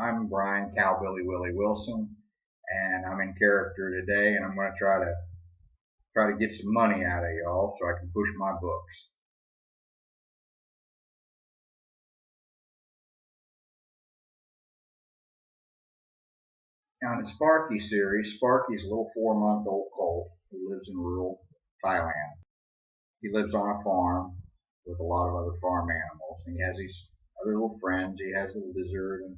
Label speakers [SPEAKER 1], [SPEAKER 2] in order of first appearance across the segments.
[SPEAKER 1] I'm Brian Cowbilly Willie Wilson, and I'm in character today, and I'm going to try to get some money out of y'all so I can push my books. Now, in the Sparky series, Sparky's a little 4-month-old colt who lives in rural Thailand. He lives on a farm with a lot of other farm animals, and he has these other little friends. He has a lizard and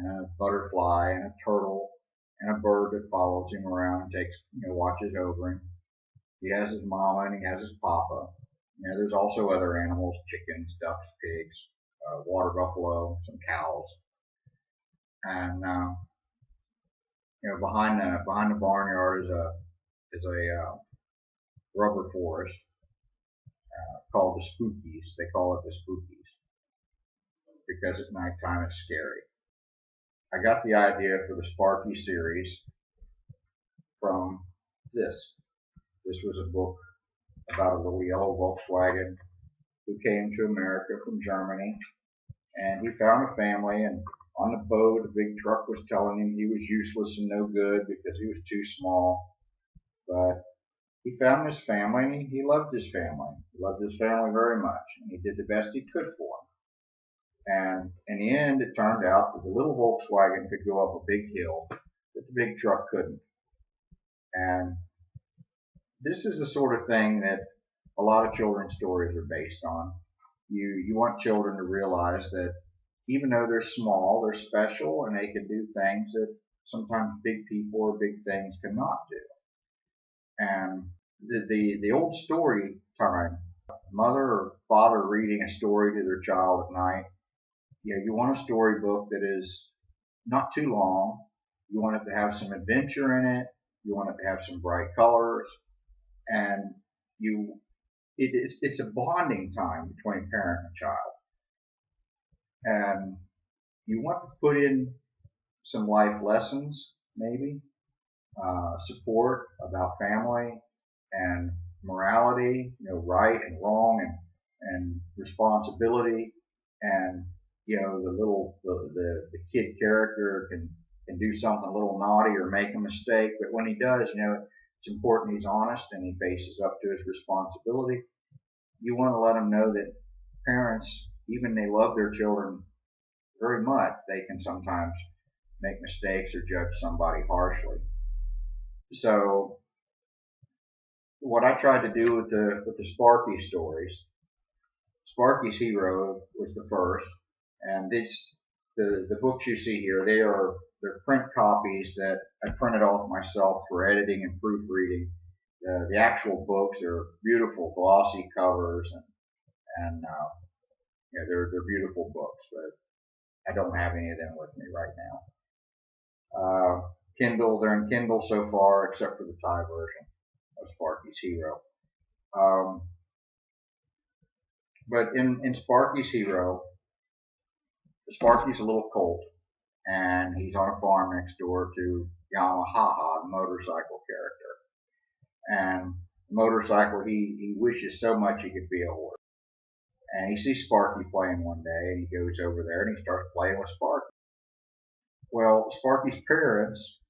[SPEAKER 1] a butterfly and a turtle and a bird that follows him around and watches over him. He has his mama and he has his papa. There's also other animals: chickens, ducks, pigs, water buffalo, some cows, and behind the barnyard is a rubber forest called the Spookies. They call it the Spookies because at nighttime it's scary. I got the idea for the Sparky series from this. This was a book about a little yellow Volkswagen who came to America from Germany, and he found a family, and on the boat a big truck was telling him he was useless and no good because he was too small. But he found this family, and he loved his family. He loved his family very much, and he did the best he could for them. And in the end, it turned out that the little Volkswagen could go up a big hill that the big truck couldn't. And this is the sort of thing that a lot of children's stories are based on. You want children to realize that even though they're small, they're special, and they can do things that sometimes big people or big things cannot do. And the old story time, mother or father reading a story to their child at night, you want a storybook that is not too long. You want it to have some adventure in it. You want it to have some bright colors, and it's a bonding time between parent and child. And you want to put in some life lessons, maybe, support about family and morality, right and wrong and responsibility. And, the kid character can do something a little naughty or make a mistake, but when he does, it's important he's honest and he faces up to his responsibility. You want to let him know that parents, even they love their children very much, they can sometimes make mistakes or judge somebody harshly. So what I tried to do with the Sparky stories, Sparky's Hero was the first, and the books you see here, they're print copies that I printed off myself for editing and proofreading. The actual books are beautiful glossy covers, and they're beautiful books, but I don't have any of them with me right now. Kindle, they're in Kindle so far, except for the Thai version of Sparky's Hero. But in Sparky's Hero, Sparky's a little colt, and he's on a farm next door to Yamaha, the motorcycle character. And the motorcycle, he wishes so much he could be a horse. And he sees Sparky playing one day, and he goes over there and he starts playing with Sparky. Well, Sparky's parents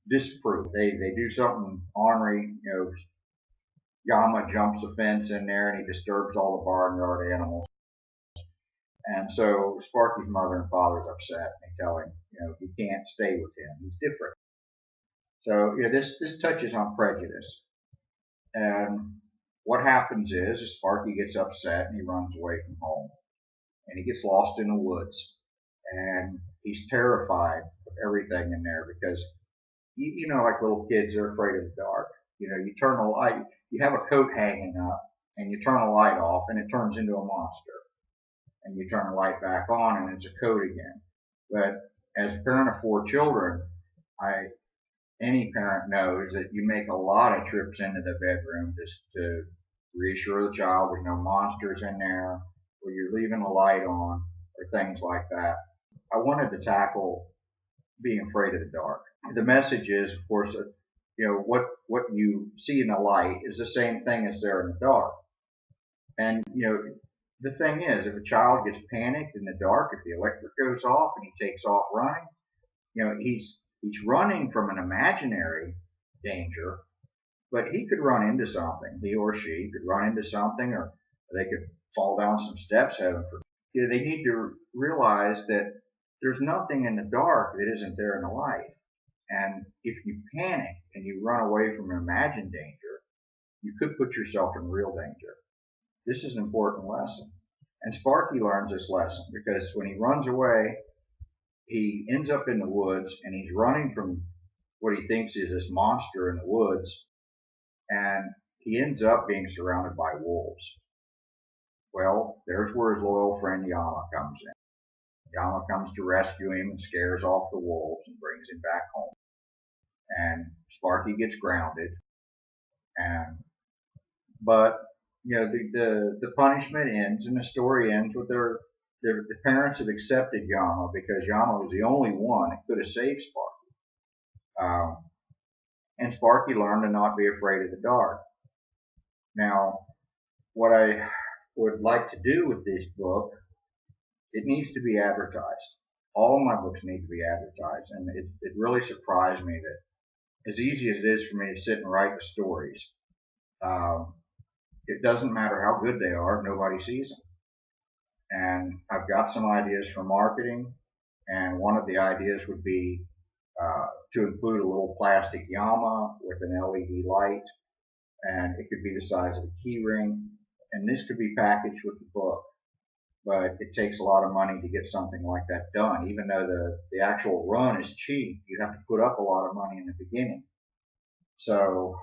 [SPEAKER 1] disapprove. They do something ornery. Yama jumps a fence in there and he disturbs all the barnyard animals. And so Sparky's mother and father's upset, and they tell him, you can't stay with him. He's different. So this touches on prejudice. And what happens is Sparky gets upset and he runs away from home, and he gets lost in the woods, and he's terrified of everything in there because like little kids, they're afraid of the dark. You turn the light, you have a coat hanging up, and you turn the light off, and it turns into a monster. And you turn the light back on, and it's a coat again. But as a parent of 4 children, any parent knows that you make a lot of trips into the bedroom just to reassure the child there's no monsters in there, or you're leaving the light on, or things like that. I wanted to tackle being afraid of the dark. The message is, of course, what you see in the light is the same thing as there in the dark. And, the thing is, if a child gets panicked in the dark, if the electric goes off and he takes off running, he's running from an imaginary danger, but he could run into something. He or she could run into something, or they could fall down some steps. Heaven forbid. They need to realize that there's nothing in the dark that isn't there in the light. And if you panic and you run away from an imagined danger, you could put yourself in real danger. This is an important lesson. And Sparky learns this lesson because when he runs away, he ends up in the woods and he's running from what he thinks is this monster in the woods, and he ends up being surrounded by wolves. Well, there's where his loyal friend Yama comes in. Yama comes to rescue him and scares off the wolves and brings him back home. And Sparky gets grounded, but the punishment ends and the story ends with the parents have accepted Yama because Yama was the only one that could have saved Sparky. And Sparky learned to not be afraid of the dark. Now, what I would like to do with this book, it needs to be advertised. All of my books need to be advertised, and it really surprised me that as easy as it is for me to sit and write the stories, it doesn't matter how good they are, nobody sees them. And I've got some ideas for marketing, and one of the ideas would be to include a little plastic Yama with an LED light, and it could be the size of a key ring, and this could be packaged with the book. But it takes a lot of money to get something like that done. Even though the actual run is cheap, you have to put up a lot of money in the beginning. So,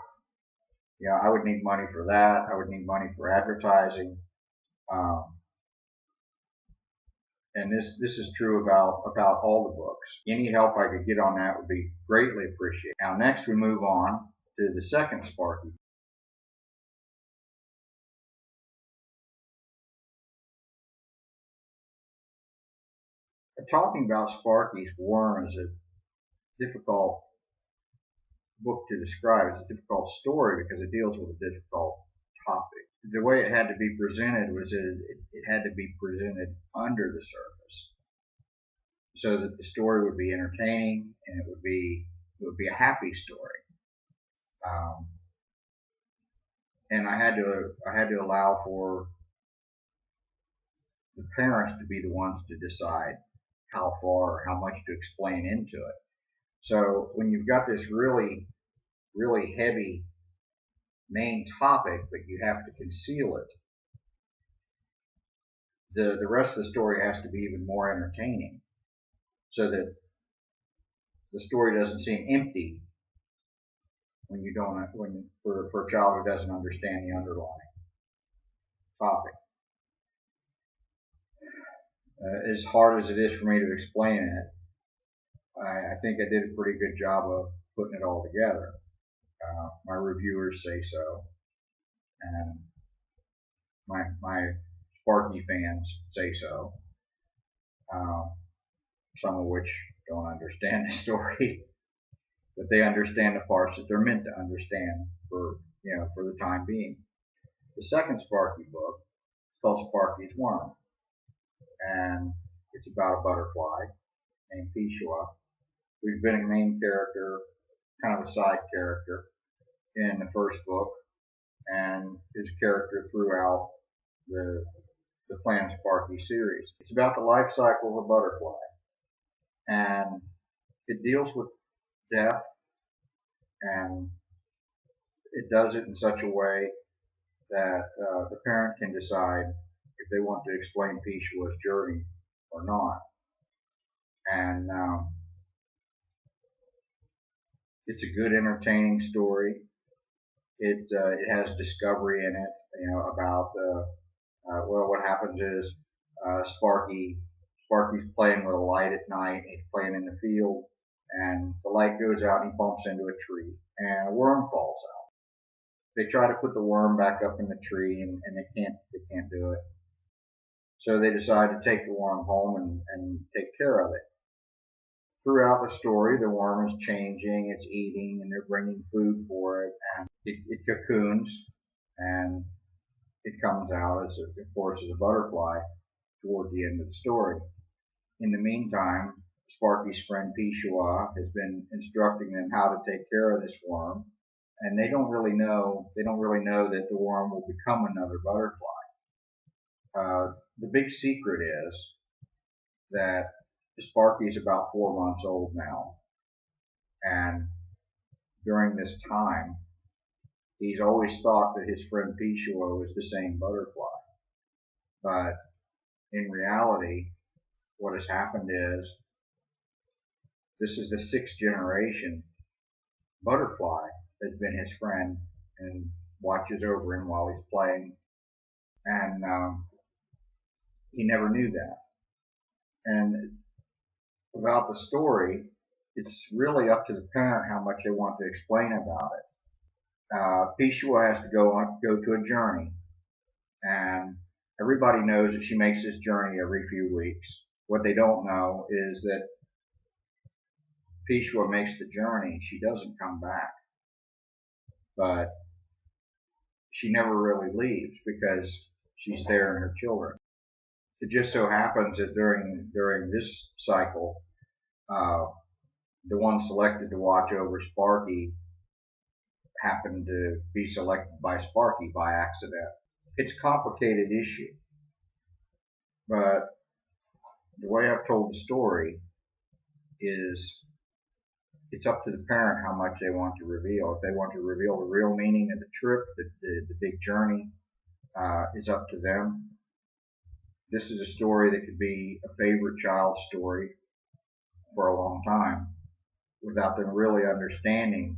[SPEAKER 1] I would need money for that. I would need money for advertising. And this is true about all the books. Any help I could get on that would be greatly appreciated. Now, next we move on to the second Sparky. Talking about Sparky's worm is a difficult book to describe. It's a difficult story because it deals with a difficult topic. The way it had to be presented was it had to be presented under the surface so that the story would be entertaining and it would be a happy story. And I had to allow for the parents to be the ones to decide how far or how much to explain into it. So when you've got this really, really heavy main topic, but you have to conceal it, the rest of the story has to be even more entertaining so that the story doesn't seem empty for a child who doesn't understand the underlying topic. As hard as it is for me to explain it, I think I did a pretty good job of putting it all together. My reviewers say so, and my Sparky fans say so. Some of which don't understand the story, but they understand the parts that they're meant to understand for the time being. The second Sparky book is called Sparky's Worm, and it's about a butterfly named Pishua, who's been a main character, kind of a side character in the first book, and is a character throughout the planned Sparky series. It's about the life cycle of a butterfly, and it deals with death, and it does it in such a way that the parent can decide if they want to explain Pishua's journey or not. And it's a good, entertaining story. It has discovery in it, about what happens is Sparky's playing with a light at night. He's playing in the field, and the light goes out, and he bumps into a tree, and a worm falls out. They try to put the worm back up in the tree, and they can't do it. So they decide to take the worm home and take care of it. Throughout the story, the worm is changing, it's eating, and they're bringing food for it, and it cocoons, and it comes out as, of course, as a butterfly toward the end of the story. In the meantime, Sparky's friend Pishua has been instructing them how to take care of this worm, and they don't really know that the worm will become another butterfly. The big secret is that Sparky is about 4 months old now, and during this time, he's always thought that his friend Pishua was the same butterfly. But in reality, what has happened is this is the 6th generation butterfly that's been his friend and watches over him while he's playing. And he never knew that. And about the story, it's really up to the parent how much they want to explain about it. Pishua has to go to a journey, and everybody knows that she makes this journey every few weeks. What they don't know is that Pishua makes the journey, she doesn't come back, but she never really leaves because she's there in her children. It just so happens that during this cycle, the one selected to watch over Sparky happened to be selected by Sparky by accident. It's a complicated issue, but the way I've told the story is it's up to the parent how much they want to reveal. If they want to reveal the real meaning of the trip, the big journey, it's up to them. This is a story that could be a favorite child's story for a long time without them really understanding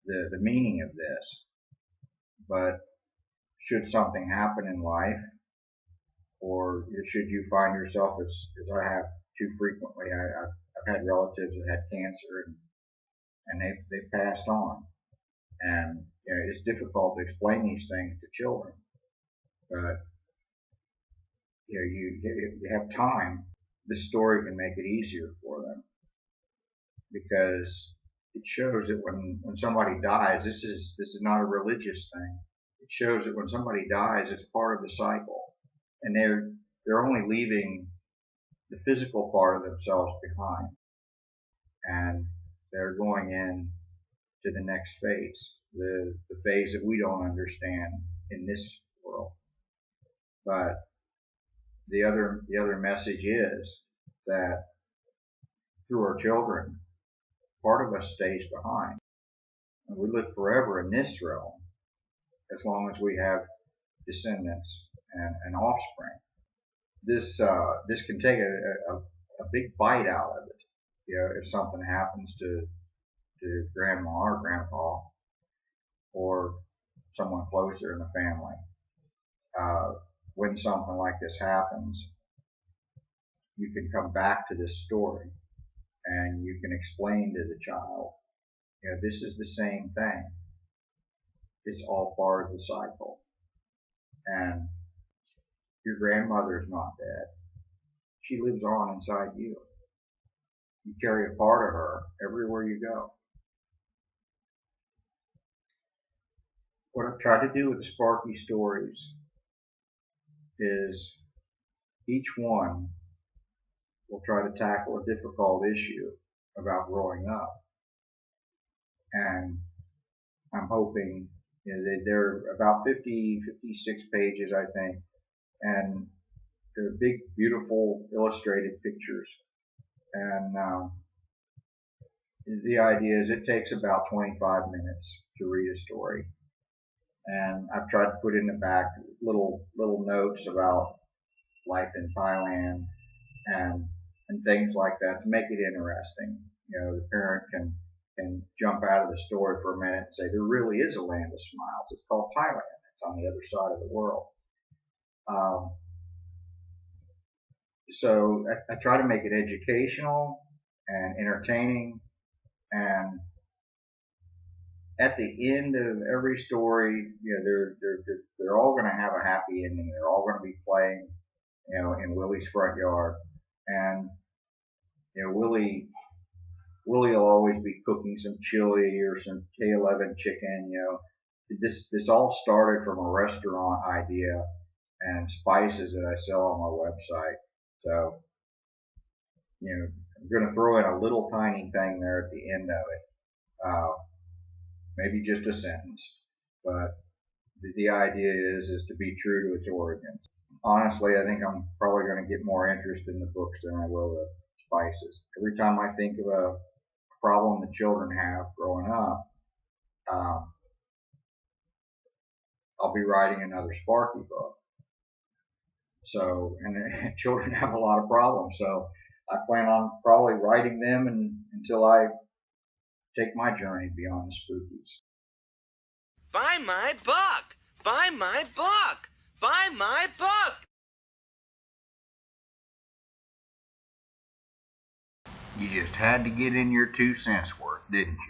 [SPEAKER 1] the meaning of this. But should something happen in life, or should you find yourself, as I have too frequently, I've had relatives that had cancer and they've passed on. And it's difficult to explain these things to children. But you have time, this story can make it easier for them, because it shows that when somebody dies, this is not a religious thing. It shows that when somebody dies, it's part of the cycle, and they're only leaving the physical part of themselves behind, and they're going in to the next phase, the phase that we don't understand in this world. But the other message is that through our children, part of us stays behind, and we live forever in this realm as long as we have descendants and offspring. This can take a big bite out of it. If something happens to grandma or grandpa or someone closer in the family, when something like this happens, you can come back to this story and you can explain to the child, this is the same thing. It's all part of the cycle. And your grandmother's not dead. She lives on inside you. You carry a part of her everywhere you go. What I've tried to do with the Sparky Stories is each one will try to tackle a difficult issue about growing up. And I'm hoping, they're about 56 pages, I think, and they're big, beautiful, illustrated pictures. And the idea is it takes about 25 minutes to read a story. And I've tried to put in the back little notes about life in Thailand and things like that to make it interesting. The parent can jump out of the story for a minute and say, there really is a land of smiles. It's called Thailand. It's on the other side of the world. So I try to make it educational and entertaining, and at the end of every story, they're all going to have a happy ending. They're all going to be playing, in Willy's front yard, and Willy will always be cooking some chili or some K11 chicken, this all started from a restaurant idea and spices that I sell on my website. So, I'm going to throw in a little tiny thing there at the end of it. Maybe just a sentence, but the idea is to be true to its origins. Honestly, I think I'm probably going to get more interest in the books than I will the spices. Every time I think of a problem that children have growing up, um, I'll be writing another Sparky book. So, and children have a lot of problems. So I plan on probably writing them until I take my journey beyond the spookies.
[SPEAKER 2] Buy my book! Buy my book! Buy my book!
[SPEAKER 1] You just had to get in your 2 cents worth, didn't you?